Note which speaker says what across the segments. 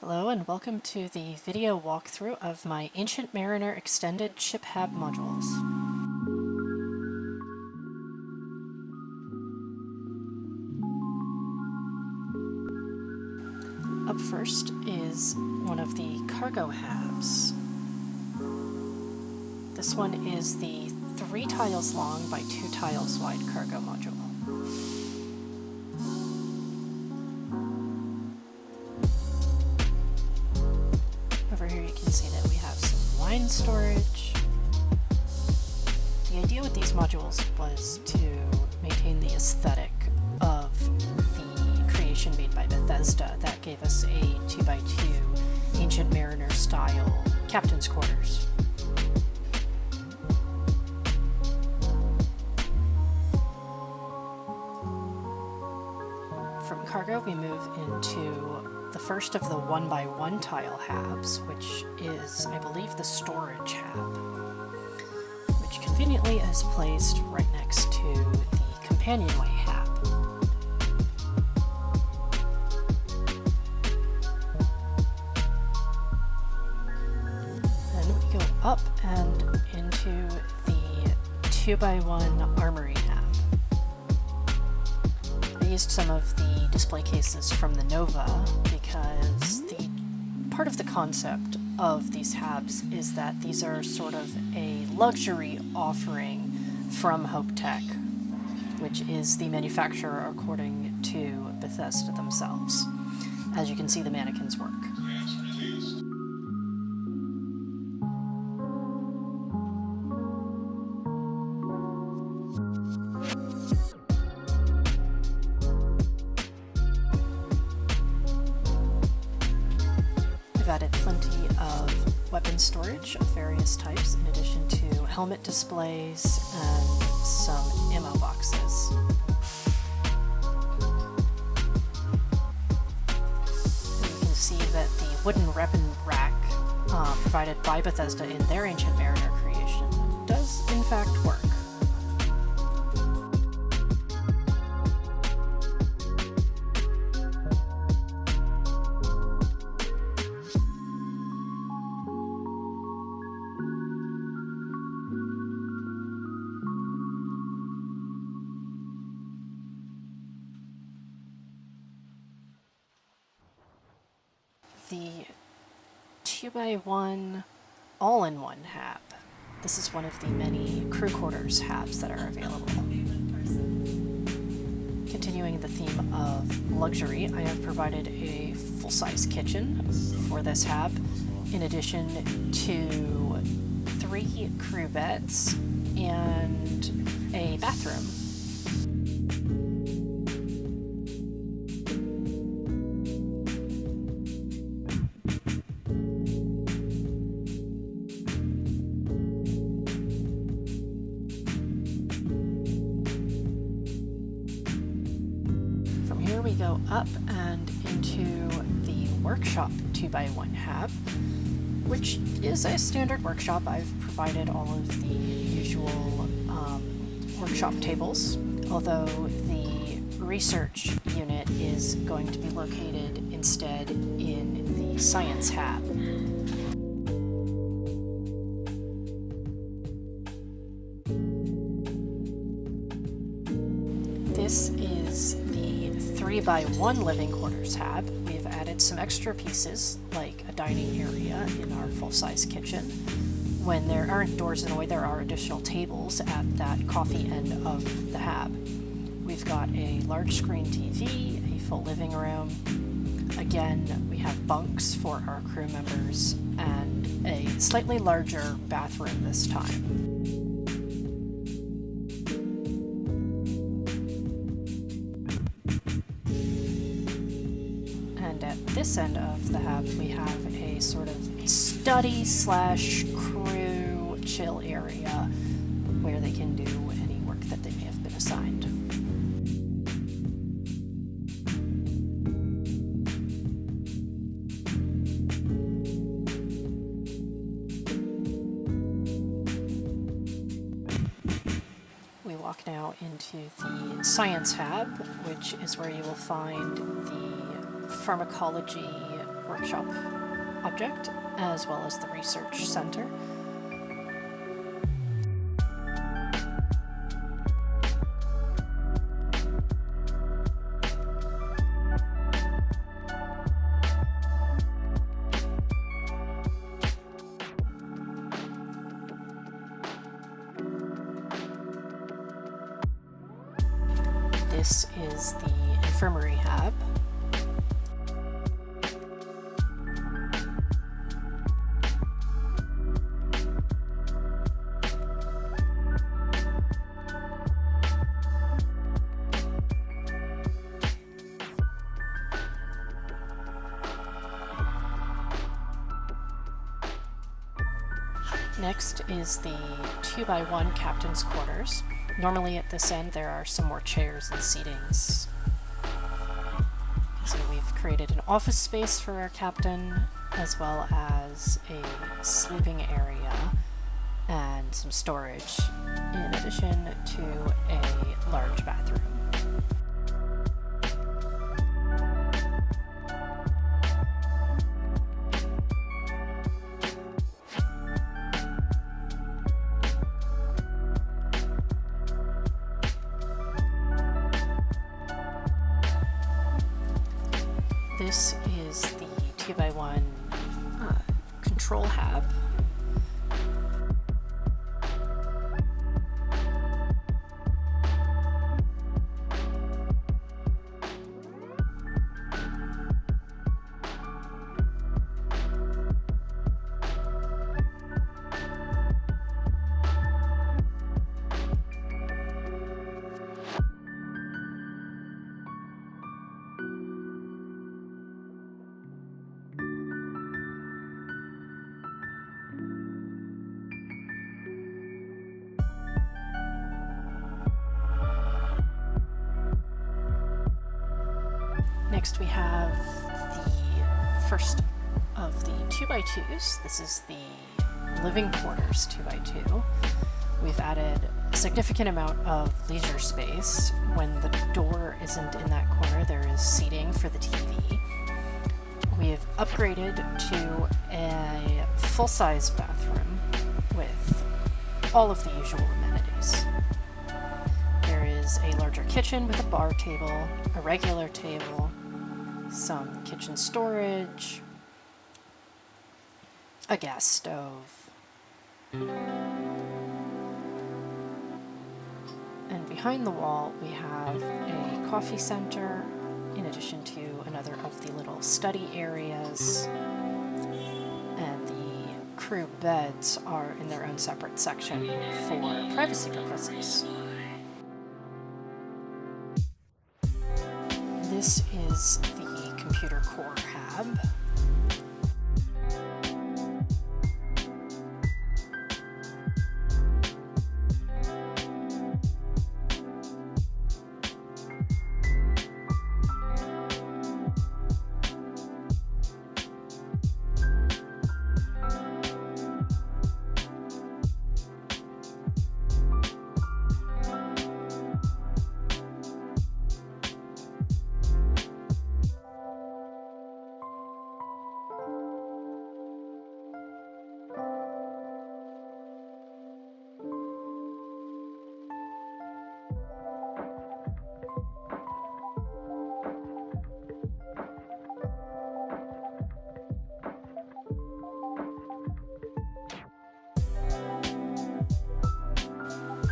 Speaker 1: Hello and welcome to the video walkthrough of my Ancient Mariner Extended Ship Hab modules. Up first is one of the cargo habs. This one is the 3 tiles long by 2 tiles wide cargo module. Over here you can see that we have some wine storage. The idea with these modules was to maintain the aesthetic of the creation made by Bethesda that gave us a 2x2 Ancient Mariner style captain's quarters. From cargo we move into the first of the 1x1 tile habs, which is, I believe, the storage hab, which conveniently is placed right next to the Companionway hab. Then we go up and into the 2x1 Armory hab. I used some of the display cases from the Nova because part of the concept of these habs is that these are sort of a luxury offering from Hope Tech, which is the manufacturer according to Bethesda themselves. As you can see, the mannequins work. We've added plenty of weapon storage of various types, in addition to helmet displays and some ammo boxes. And you can see that the wooden weapon rack provided by Bethesda in their Ancient Mariner creation does in fact work. The 2x1 all-in-one hab. This is one of the many crew quarters habs that are available. Continuing the theme of luxury, I have provided a full-size kitchen for this hab, in addition to 3 crew beds and a bathroom. We go up and into the workshop 2x1 hab, which is a standard workshop. I've provided all of the usual workshop tables, although the research unit is going to be located instead in the science hab. This is the 3x1 living quarters hab. We've added some extra pieces, like a dining area in our full-size kitchen. When there aren't doors in the way, there are additional tables at that coffee end of the hab. We've got a large screen TV, a full living room. Again, we have bunks for our crew members, and a slightly larger bathroom this time. And at this end of the hab, we have a sort of study slash crew chill area where they can do any work that they may have been assigned. We walk now into the science hab, which is where you will find the pharmacology workshop object, as well as the research center. This is the Infirmary hab. Next is the 2x1 captain's quarters. Normally at this end there are some more chairs and seatings. So we've created an office space for our captain, as well as a sleeping area and some storage, in addition to a large bathroom. This is the 2x1 control hab. Next we have the first of the 2x2s. This is the living quarters 2x2. We've added a significant amount of leisure space. When the door isn't in that corner, there is seating for the TV. We have upgraded to a full-size bathroom with all of the usual amenities. There is a larger kitchen with a bar table, a regular table, some kitchen storage, a gas stove, and behind the wall we have a coffee center, in addition to another of the little study areas, and the crew beds are in their own separate section for privacy purposes. This is the computer core hab.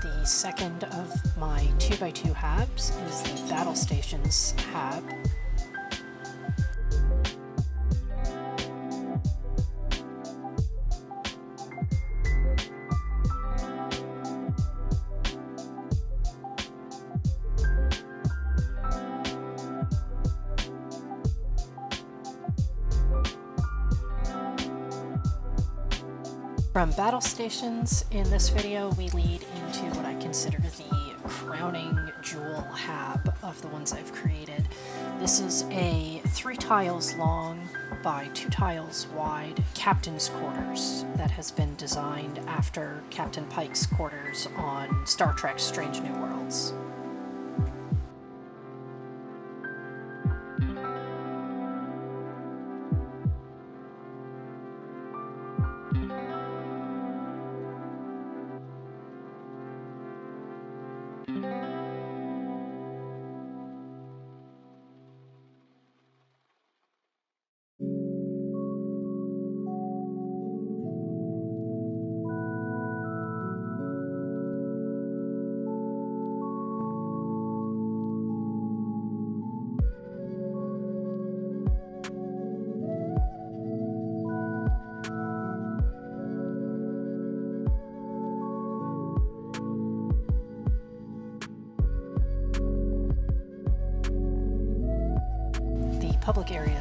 Speaker 1: The second of my 2x2 habs is the Battle Stations hab. From battle stations, in this video we lead into what I consider the crowning jewel hab of the ones I've created. This is a 3 tiles long by 2 tiles wide captain's quarters that has been designed after Captain Pike's quarters on Star Trek Strange New Worlds.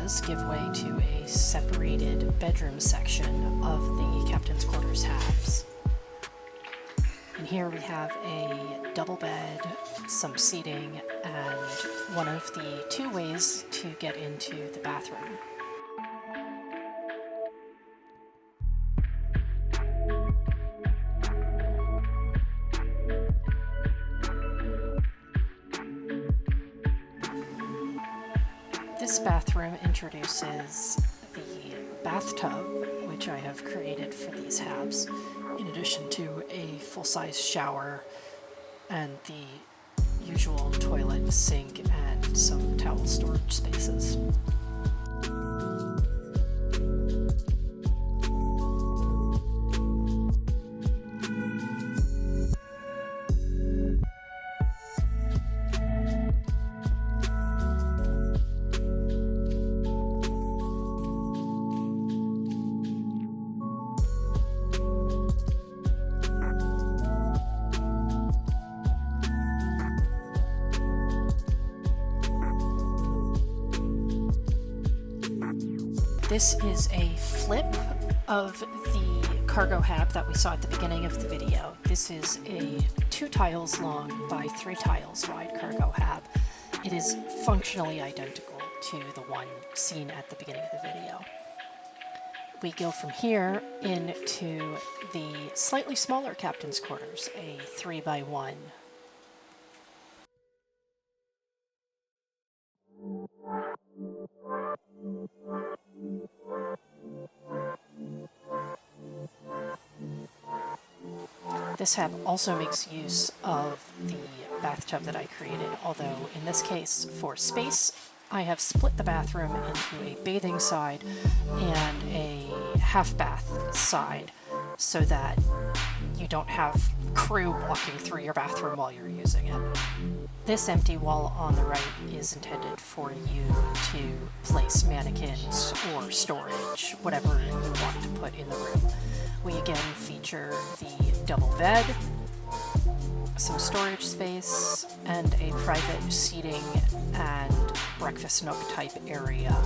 Speaker 1: areas give way to a separated bedroom section of the captain's quarters habs. And here we have a double bed, some seating, and one of the two ways to get into the bathroom. This bathroom introduces the bathtub, which I have created for these habs, in addition to a full-size shower and the usual toilet, sink, and some towel storage spaces. This is a flip of the cargo hab that we saw at the beginning of the video. This is a 2 tiles long by 3 tiles wide cargo hab. It is functionally identical to the one seen at the beginning of the video. We go from here into the slightly smaller captain's quarters, a 3x1. This hab also makes use of the bathtub that I created, although in this case, for space, I have split the bathroom into a bathing side and a half bath side so that you don't have crew walking through your bathroom while you're using it. This empty wall on the right is intended for you to place mannequins or storage, whatever you want to put in the room. We again feature the double bed, some storage space, and a private seating and breakfast nook type area.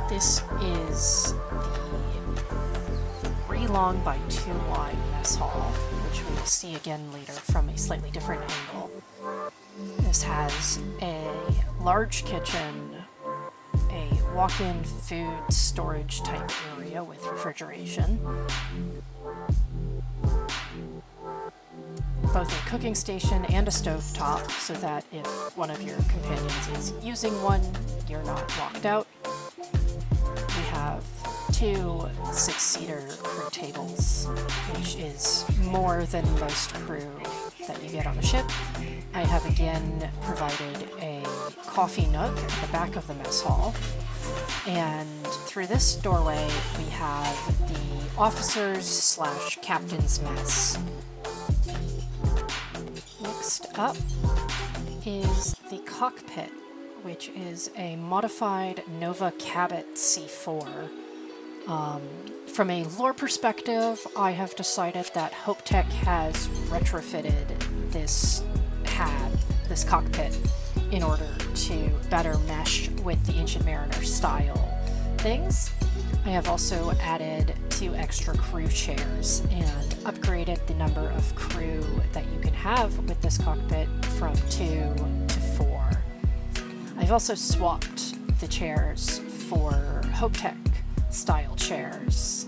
Speaker 1: This is the 3 long by 2 wide mess hall, which we will see again later from a slightly different angle. This has a large kitchen, a walk-in food storage type area with refrigeration, both a cooking station and a stovetop so that if one of your companions is using one, you're not locked out. We have 2 6-seater crew tables, which is more than most crew that you get on a ship. I have again provided a coffee nook at the back of the mess hall, and through this doorway we have the officers / captain's mess. Next up is the cockpit, which is a modified Nova Cabot C4. From a lore perspective, I have decided that Hope Tech has retrofitted this cockpit, in order to better mesh with the Ancient Mariner style things. I have also added 2 extra crew chairs and upgraded the number of crew that you can have with this cockpit from 2 to 4. I've also swapped the chairs for Hope Tech style chairs.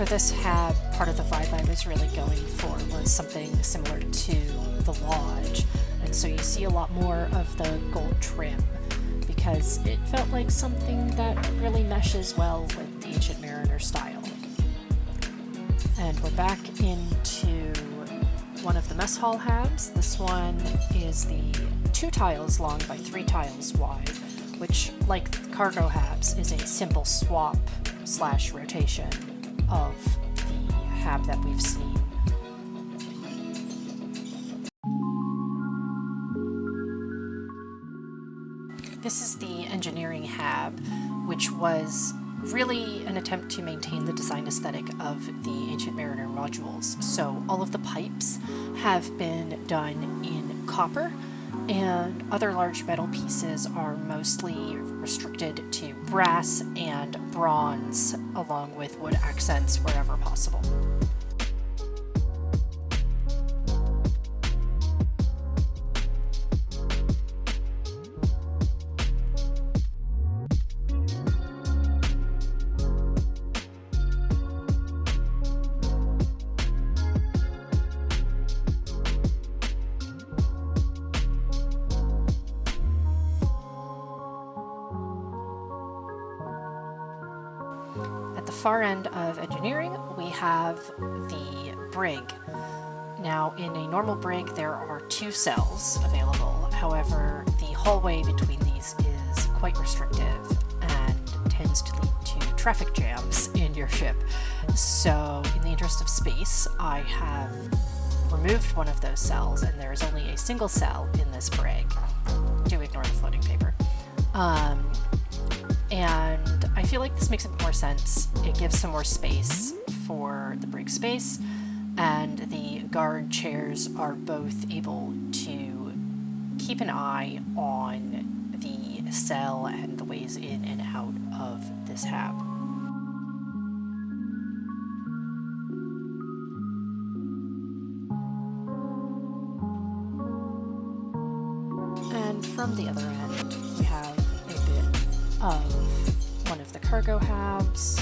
Speaker 1: For this hab, part of the vibe I was really going for was something similar to the Lodge, and so you see a lot more of the gold trim, because it felt like something that really meshes well with the Ancient Mariner style. And we're back into one of the mess hall habs. This one is the 2 tiles long by 3 tiles wide, which, like cargo habs, is a simple swap / rotation of the hab that we've seen. This is the engineering hab, which was really an attempt to maintain the design aesthetic of the Ancient Mariner modules. So all of the pipes have been done in copper, and other large metal pieces are mostly restricted to brass and bronze, along with wood accents wherever possible. At the far end of engineering, we have the Brig. Now, in a normal Brig, there are 2 cells available. However, the hallway between these is quite restrictive and tends to lead to traffic jams in your ship. So, in the interest of space, I have removed one of those cells, and there is only a single cell in this Brig. Do ignore the floating paper. And I feel like this makes a bit more sense. It gives some more space for the Brig space, and the guard chairs are both able to keep an eye on the cell and the ways in and out of this hab. And from the other end, we have a bit of one of the cargo habs.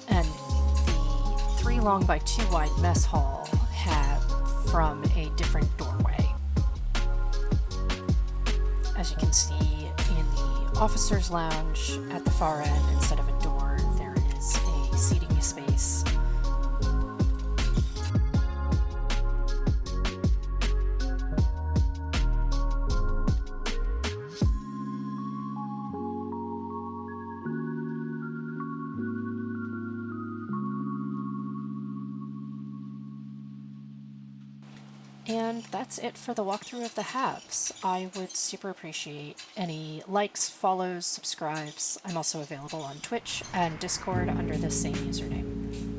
Speaker 1: And the 3 long by 2 wide mess hall hab from a different doorway. As you can see in the officer's lounge at the far end, instead of a door, there is a seating space. And that's it for the walkthrough of the habs. I would super appreciate any likes, follows, subscribes. I'm also available on Twitch and Discord under the same username.